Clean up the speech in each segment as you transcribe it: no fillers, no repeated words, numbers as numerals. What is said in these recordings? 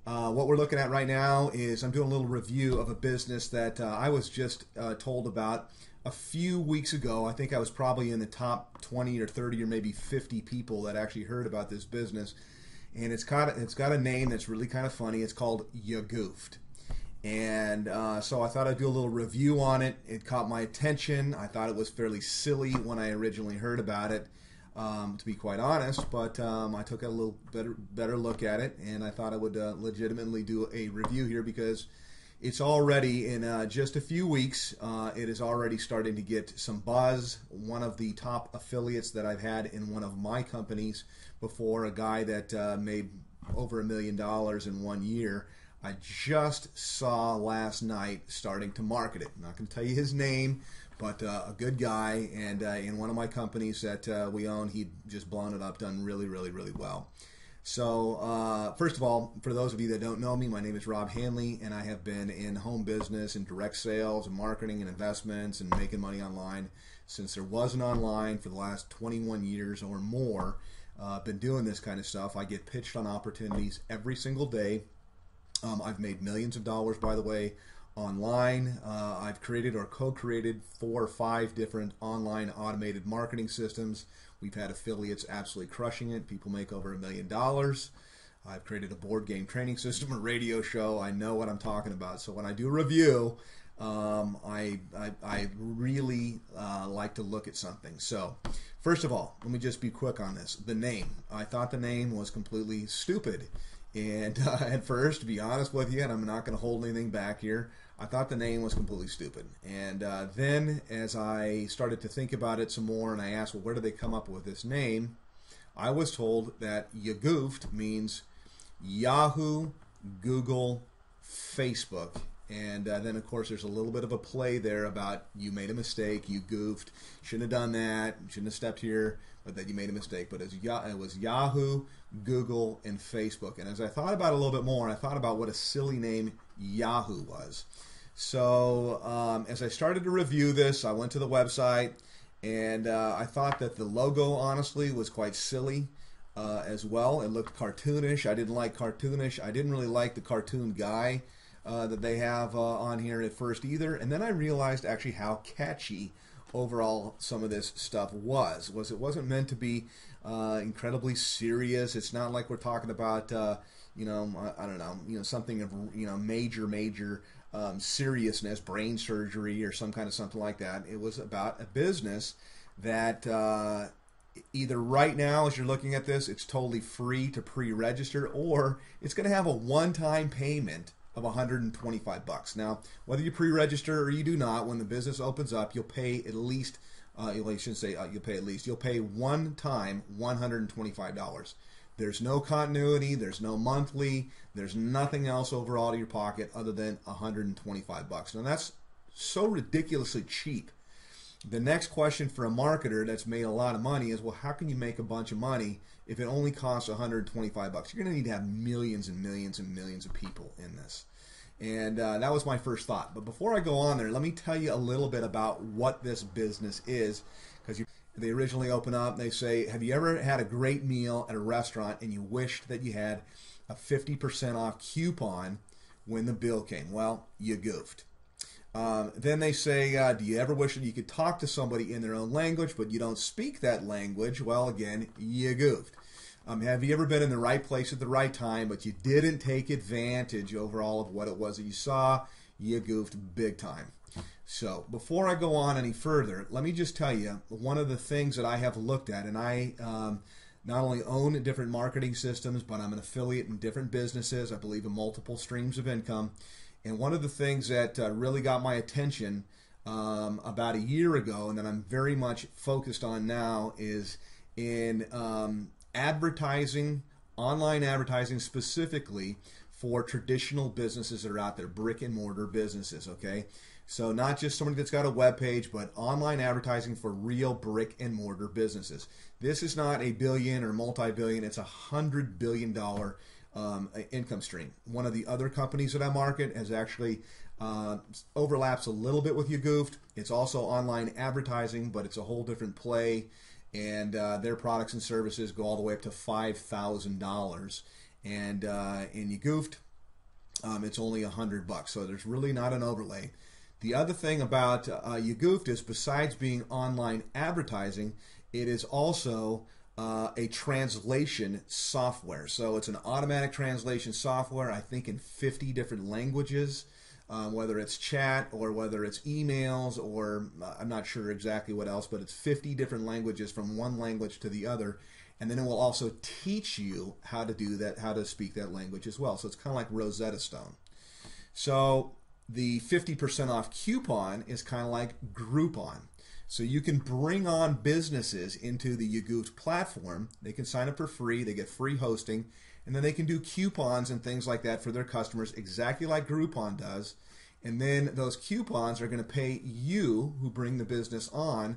What we're looking at right now is I'm doing a little review of a business that I was just told about a few weeks ago. I think I was probably in the top 20 or 30 or maybe 50 people that actually heard about this business. And it's got a name that's really kind of funny. It's called Yagooft. And so I thought I'd do a little review on it. It caught my attention. I thought it was fairly silly when I originally heard about it, to be quite honest. But I took a little better look at it, and I thought I would legitimately do a review here because it's already in just a few weeks. It is already starting to get some buzz. One of the top affiliates that I've had in one of my companies before, a guy that made over $1 million in 1 year, I just saw last night starting to market it. I'm not going to tell you his name, but a good guy, and in one of my companies that we own, he'd just blown it up, done really, really, really well. So first of all, for those of you that don't know me, my name is Rob Hannley, and I have been in home business and direct sales and marketing and investments and making money online since there wasn't online for the last 21 years or more. Been doing this kind of stuff. I get pitched on opportunities every single day. I've made millions of dollars, by the way, online. I've created or co-created 4 or 5 different online automated marketing systems. We've had affiliates absolutely crushing it. People make over $1 million. I've created a board game training system, a radio show. I know what I'm talking about. So when I do a review, I really like to look at something. So first of all, let me just be quick on this. The name. I thought the name was completely stupid. And at first, to be honest with you, and I'm not going to hold anything back here, I thought the name was completely stupid. And then as I started to think about it some more and I asked, well, where did they come up with this name? I was told that Yagooft means Yahoo, Google, Facebook. And then, of course, there's a little bit of a play there about you made a mistake, you goofed, shouldn't have done that, shouldn't have stepped here, but that you made a mistake. But it was Yahoo, Google, and Facebook. And as I thought about it a little bit more, I thought about what a silly name Yahoo was. So as I started to review this, I went to the website, and I thought that the logo, honestly, was quite silly as well. It looked cartoonish. I didn't like cartoonish. I didn't really like the cartoon guy that they have on here at first either. And then I realized actually how catchy overall some of this stuff was. It wasn't meant to be incredibly serious. It's not like we're talking about I don't know, something of major seriousness, brain surgery or some kind of something like that. It was about a business that either right now as you're looking at this, it's totally free to pre-register, or it's going to have a one-time payment of $125. Now, whether you pre-register or you do not, when the business opens up, you'll pay at least, you'll pay one time $125. There's no continuity, there's no monthly, there's nothing else overall to your pocket other than $125. Now that's so ridiculously cheap. The next question for a marketer that's made a lot of money is, well, how can you make a bunch of money if it only costs $125? You're going to need to have millions and millions and millions of people in this. And that was my first thought. But before I go on there, let me tell you a little bit about what this business is. Because they originally open up, they say, have you ever had a great meal at a restaurant and you wished that you had a 50% off coupon when the bill came? Well, you goofed. Then they say, do you ever wish that you could talk to somebody in their own language, but you don't speak that language? Well, again, you goofed. Have you ever been in the right place at the right time, but you didn't take advantage overall of what it was that you saw? You goofed big time. So before I go on any further, let me just tell you, one of the things that I have looked at, and I not only own different marketing systems, but I'm an affiliate in different businesses. I believe in multiple streams of income. And one of the things that really got my attention about a year ago, and that I'm very much focused on now, is in advertising, online advertising specifically for traditional businesses that are out there, brick and mortar businesses, okay? So not just somebody that's got a web page, but online advertising for real brick and mortar businesses. This is not a billion or multi-billion, it's $100 billion income stream. One of the other companies that I market has actually overlaps a little bit with Yagooft. It's also online advertising, but it's a whole different play, and their products and services go all the way up to $5,000. And in Yagooft, it's only $100. So there's really not an overlay. The other thing about Yagooft is, besides being online advertising, it is also a translation software. So it's an automatic translation software, I think in 50 different languages, whether it's chat or whether it's emails, or I'm not sure exactly what else, but it's 50 different languages from one language to the other. And then it will also teach you how to do that, how to speak that language as well. So it's kind of like Rosetta Stone. So the 50% off coupon is kind of like Groupon. So you can bring on businesses into the Yagooft platform. They can sign up for free, they get free hosting, and then they can do coupons and things like that for their customers, exactly like Groupon does. And then those coupons are going to pay you, who bring the business on,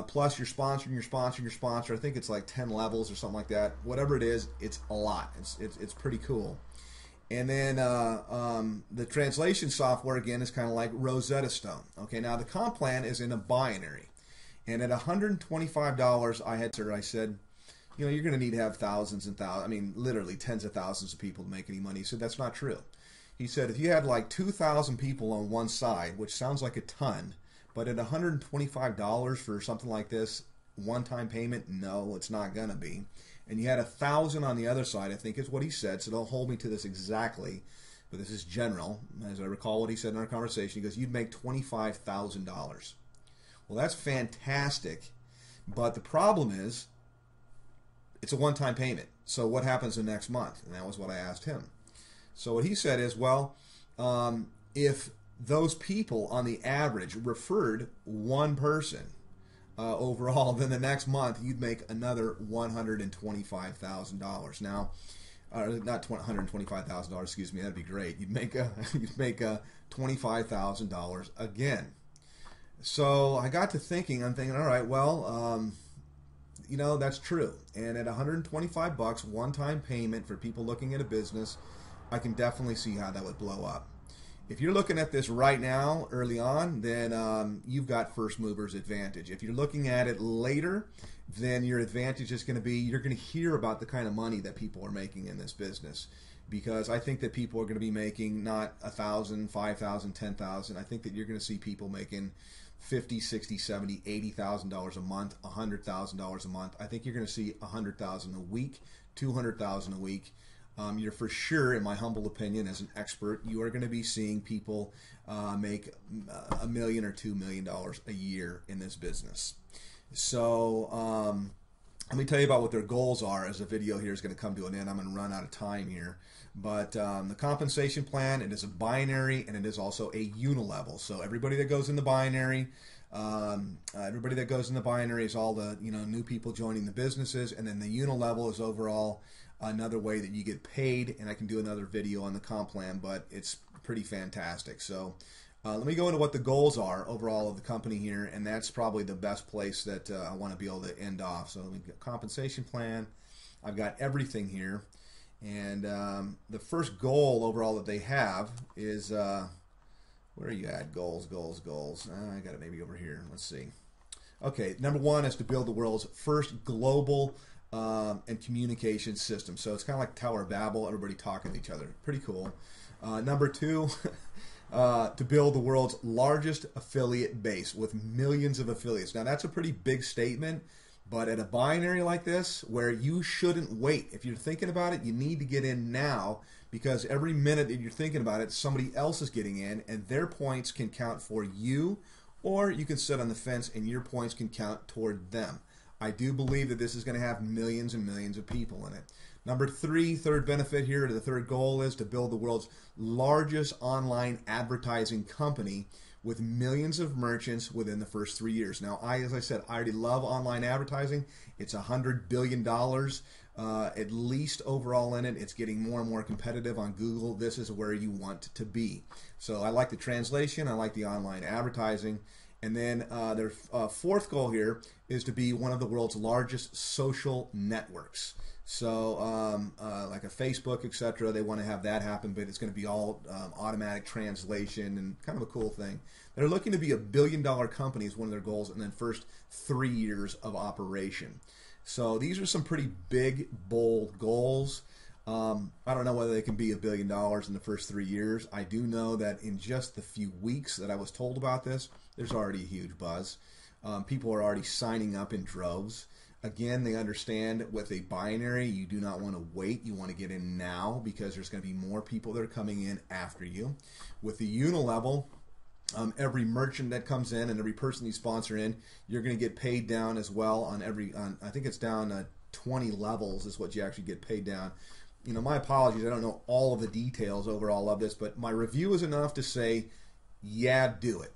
plus you're sponsoring your sponsor, your sponsor. I think it's like 10 levels or something like that. Whatever it is, it's a lot. It's pretty cool. And then the translation software, again, is kind of like Rosetta Stone. Okay, now the comp plan is in a binary. And at $125, I said, you know, you're going to need to have thousands and thousands, I mean, literally tens of thousands of people to make any money. He said, that's not true. He said, if you had like 2,000 people on one side, which sounds like a ton, but at $125 for something like this, one-time payment, no, it's not going to be. And you had 1,000 on the other side, I think is what he said, so don't hold me to this exactly, but this is general. As I recall what he said in our conversation, he goes, you'd make $25,000. Well, that's fantastic, but the problem is it's a one-time payment. So what happens the next month? And that was what I asked him. So what he said is, well, if those people on the average referred one person overall, then the next month you'd make another $125,000. Now, not $125,000. Excuse me. That'd be great. You'd make $25,000 again. So I got to thinking. I'm thinking, all right, well, you know, that's true. And at $125, one-time payment for people looking at a business, I can definitely see how that would blow up. If you're looking at this right now, early on, then you've got first mover's advantage. If you're looking at it later, then your advantage is going to be, you're going to hear about the kind of money that people are making in this business. Because I think that people are going to be making not 1,000, 5,000, 10,000. I think that you're going to see people making $50,000, $60,000, $70,000, $80,000 a month, $100,000 a month. I think you're going to see $100,000 a week, $200,000 a week. You're for sure, in my humble opinion, as an expert, you are going to be seeing people make $1 million or $2 million a year in this business. So let me tell you about what their goals are, as the video here is going to come to an end. I'm going to run out of time here. But the compensation plan, it is a binary, and it is also a unilevel. So everybody that goes in the binary, is all the new people joining the businesses, and then the unilevel is overall another way that you get paid, and I can do another video on the comp plan, but it's pretty fantastic. So let me go into what the goals are overall of the company here, and that's probably the best place that I want to be able to end off. So let me get compensation plan. I've got everything here, and the first goal overall that they have is where are you at? Goals. I got it maybe over here. Let's see. Okay, number one is to build the world's first global and communication system. So it's kind of like Tower of Babel, everybody talking to each other. Pretty cool. Number two, to build the world's largest affiliate base with millions of affiliates. Now that's a pretty big statement, but at a binary like this, where you shouldn't wait. If you're thinking about it, you need to get in now, because every minute that you're thinking about it, somebody else is getting in, and their points can count for you, or you can sit on the fence and your points can count toward them. I do believe that this is going to have millions and millions of people in it. Number three, third benefit here, the third goal is to build the world's largest online advertising company with millions of merchants within the first 3 years. Now, as I said, I already love online advertising. It's $100 billion at least overall in it. It's getting more and more competitive on Google. This is where you want to be. So I like the translation. I like the online advertising. And then their fourth goal here is to be one of the world's largest social networks. So like a Facebook, etc., they want to have that happen, but it's going to be all automatic translation and kind of a cool thing. They're looking to be $1 billion company is one of their goals in the first 3 years of operation. So these are some pretty big, bold goals. I don't know whether they can be $1 billion in the first 3 years. I do know that in just the few weeks that I was told about this, there's already a huge buzz. People are already signing up in droves. Again, they understand with a binary, you do not want to wait. You want to get in now because there's going to be more people that are coming in after you. With the unilevel, every merchant that comes in and every person you sponsor in, you're going to get paid down as well on I think it's down 20 levels is what you actually get paid down. My apologies. I don't know all of the details overall of this, but my review is enough to say, yeah, do it.